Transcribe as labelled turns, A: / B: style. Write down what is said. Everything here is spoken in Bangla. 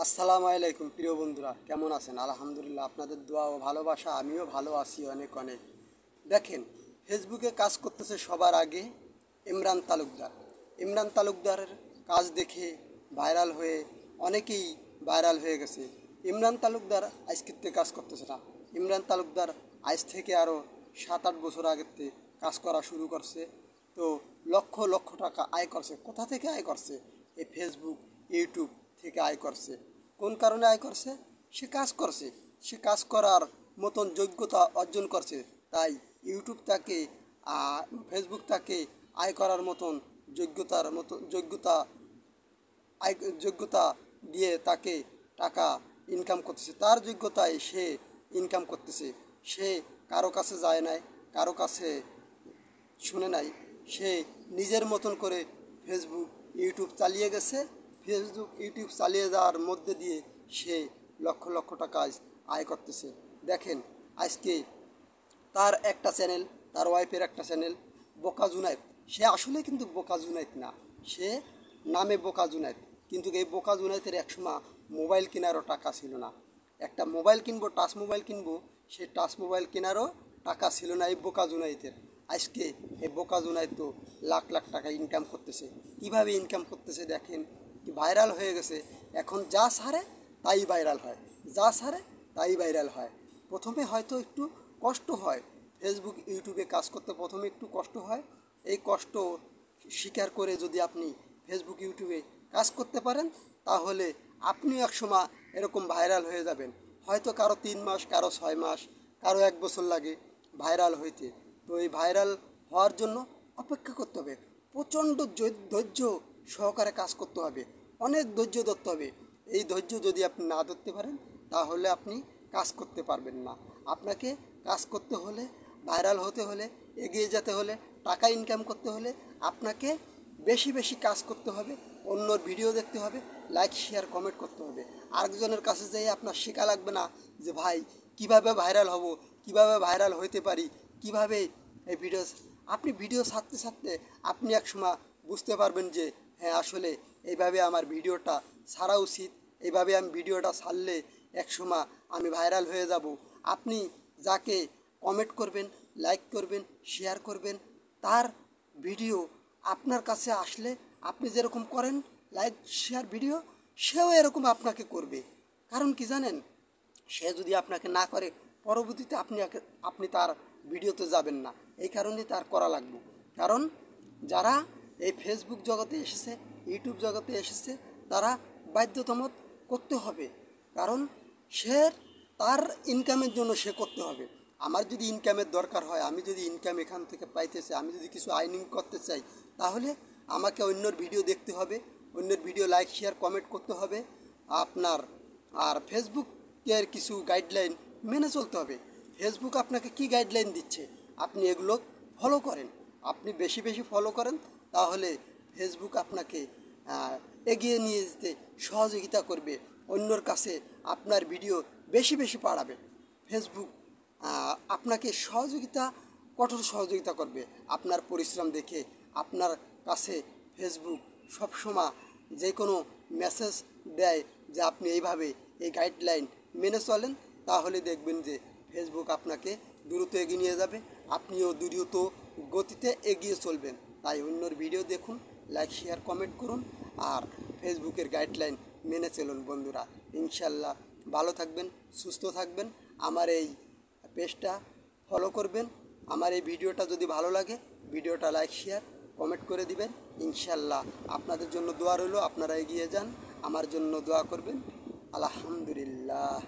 A: আসসালামু আলাইকুম প্রিয় বন্ধুরা, কেমন আছেন? আলহামদুলিল্লাহ, আপনাদের দোয়া ও ভালোবাসা আমিও ভালো আছি অনেক অনেক। দেখেন, ফেসবুকে কাজ করতেছে সবার আগে ইমরান তালুকদার। ইমরান তালুকদারের কাজ দেখে ভাইরাল হয়ে অনেকেই ভাইরাল হয়ে গেছে। ইমরান তালুকদার আজকের থেকে কাজ করতেছে না। ইমরান তালুকদার আজ থেকে আরও 7-8 বছর আগের থেকে কাজ করা শুরু করছে। তো লক্ষ লক্ষ টাকা আয় করছে। কোথা থেকে আয় করছে? এই ফেসবুক, ইউটিউব থেকে আয় করছে। কোন কারণে আয় করছে? সে কাজ করছে, সে কাজ করার মতন যোগ্যতা অর্জন করছে। তাই ইউটিউব তাকে, ফেসবুক তাকে আয় করার মতন যোগ্যতা দিয়ে তাকে টাকা ইনকাম করতেছে। তার যোগ্যতায় সে ইনকাম করতেছে। সে কারো কাছে যায় নাই, কারো কাছে শুনে নাই। সে নিজের মতন করে ফেসবুক ইউটিউব চালিয়ে গেছে। ফেসবুক ইউটিউব চালিয়ে যাওয়ার মধ্যে দিয়ে সে লক্ষ লক্ষ টাকা আয় করতেছে। দেখেন, আজকে তার একটা চ্যানেল, তার ওয়াইফের একটা চ্যানেল, বোকা জুনায়েদ। সে আসলে কিন্তু বোকা জুনায়েদ না, সে নামে বোকা জুনায়েদ। কিন্তু এই বোকা জুনায়েদের একসময় মোবাইল কেনারও টাকা ছিল না। একটা মোবাইল কিনবো, টাচ মোবাইল কিনবো, সে টাচ মোবাইল কেনারও টাকা ছিল না এই বোকা জুনায়েদের। আজকে এই বোকা জুনায়েদ তো লাখ লাখ টাকা ইনকাম করতেছে। কীভাবে ইনকাম করতেছে দেখেন, কি ভাইরাল হয়ে গেছে। এখন যা ছাড়ে তাই ভাইরাল হয়, যা ছাড়ে তাই ভাইরাল হয়। প্রথমে হয়তো একটু কষ্ট হয়, ফেসবুক ইউটিউবে কাজ করতে প্রথমে একটু কষ্ট হয়। এই কষ্ট স্বীকার করে যদি আপনি ফেসবুক ইউটিউবে কাজ করতে পারেন, তাহলে আপনিও একসময় এরকম ভাইরাল হয়ে যাবেন। হয়তো কারো 3 মাস, কারো 6 মাস, কারো 1 বছর লাগে ভাইরাল হইতে। তো এই ভাইরাল হওয়ার জন্য অপেক্ষা করতে হবে, প্রচণ্ড ধৈর্য সহকারে কাজ করতে হবে, অনেক ধৈর্য ধরতে হবে। এই ধৈর্য যদি আপনি না ধরতে পারেন, তাহলে আপনি কাজ করতে পারবেন না। আপনাকে কাজ করতে হলে, ভাইরাল হতে হলে, এগিয়ে যেতে হলে, টাকা ইনকাম করতে হলে আপনাকে বেশি বেশি কাজ করতে হবে, অন্যর ভিডিও দেখতে হবে, লাইক শেয়ার কমেন্ট করতে হবে। আরেকজনের কাছে যেয়ে আপনার শেখা লাগবে না যে ভাই কিভাবে ভাইরাল হব, কিভাবে ভাইরাল হইতে পারি, কিভাবে এই ভিডিও। আপনি ভিডিও ছাড়তে ছাড়তে আপনি একসময় বুঝতে পারবেন যে হ্যাঁ, আসলে এইভাবে আমার ভিডিওটা ছাড়া উচিত, এইভাবে আমি ভিডিওটা ছাড়লে একসময় আমি ভাইরাল হয়ে যাব। আপনি যাকে কমেন্ট করবেন, লাইক করবেন, শেয়ার করবেন, তার ভিডিও আপনার কাছে আসলে আপনি যেরকম করেন লাইক শেয়ার ভিডিও, সেও এরকম আপনাকে করবে। কারণ কি জানেন, সে যদি আপনাকে না করে, পরবর্তীতে আপনি তার ভিডিওতে যাবেন না। এই কারণে তার করা লাগবে। কারণ যারা এই ফেসবুক জগতে এসেছে, ইউটিউব জগতে এসেছে, তারা বাধ্যতামূলক করতে হবে। কারণ সে তার ইনকামের জন্য সে করতে হবে। আমার যদি ইনকামের দরকার হয়, আমি যদি ইনকাম এখান থেকে পাইতে চাই, আমি যদি কিছু আর্নিং করতে চাই, তাহলে আমাকে অন্যর ভিডিও দেখতে হবে, অন্যের ভিডিও লাইক শেয়ার কমেন্ট করতে হবে আপনার। আর ফেসবুকের কিছু গাইডলাইন মেনে চলতে হবে। ফেসবুক আপনাকে কি গাইডলাইন দিচ্ছে, আপনি এগুলো ফলো করেন। আপনি বেশি বেশি ফলো করেন, তাহলে ফেসবুক আপনাকে এগিয়ে নিয়ে যেতে সহযোগিতা করবে, অন্যর কাছে আপনার ভিডিও বেশি বেশি বাড়াবে। ফেসবুক আপনাকে কঠোর সহযোগিতা করবে আপনার পরিশ্রম দেখে। আপনার কাছে ফেসবুক সবসময় যে কোনো মেসেজ দেয় যে আপনি এইভাবে এই গাইডলাইন মেনে চলেন, তাহলে দেখবেন যে ফেসবুক আপনাকে দ্রুত এগিয়ে নিয়ে যাবে, আপনিও দ্রুত গতিতে এগিয়ে চলবেন। তাই অন্যর ভিডিও দেখুন, লাইক শেয়ার কমেন্ট করুন, আর ফেসবুকের গাইডলাইন মেনে চলুন বন্ধুরা। ইনশাল্লাহ ভালো থাকবেন, সুস্থ থাকবেন। আমার এই পেজটা ফলো করবেন। আমার এই ভিডিওটা যদি ভালো লাগে, ভিডিওটা লাইক শেয়ার কমেন্ট করে দিবেন। ইনশাল্লাহ আপনাদের জন্য দোয়া রইল, আপনারা এগিয়ে যান, আমার জন্য দোয়া করবেন। আলহামদুলিল্লাহ।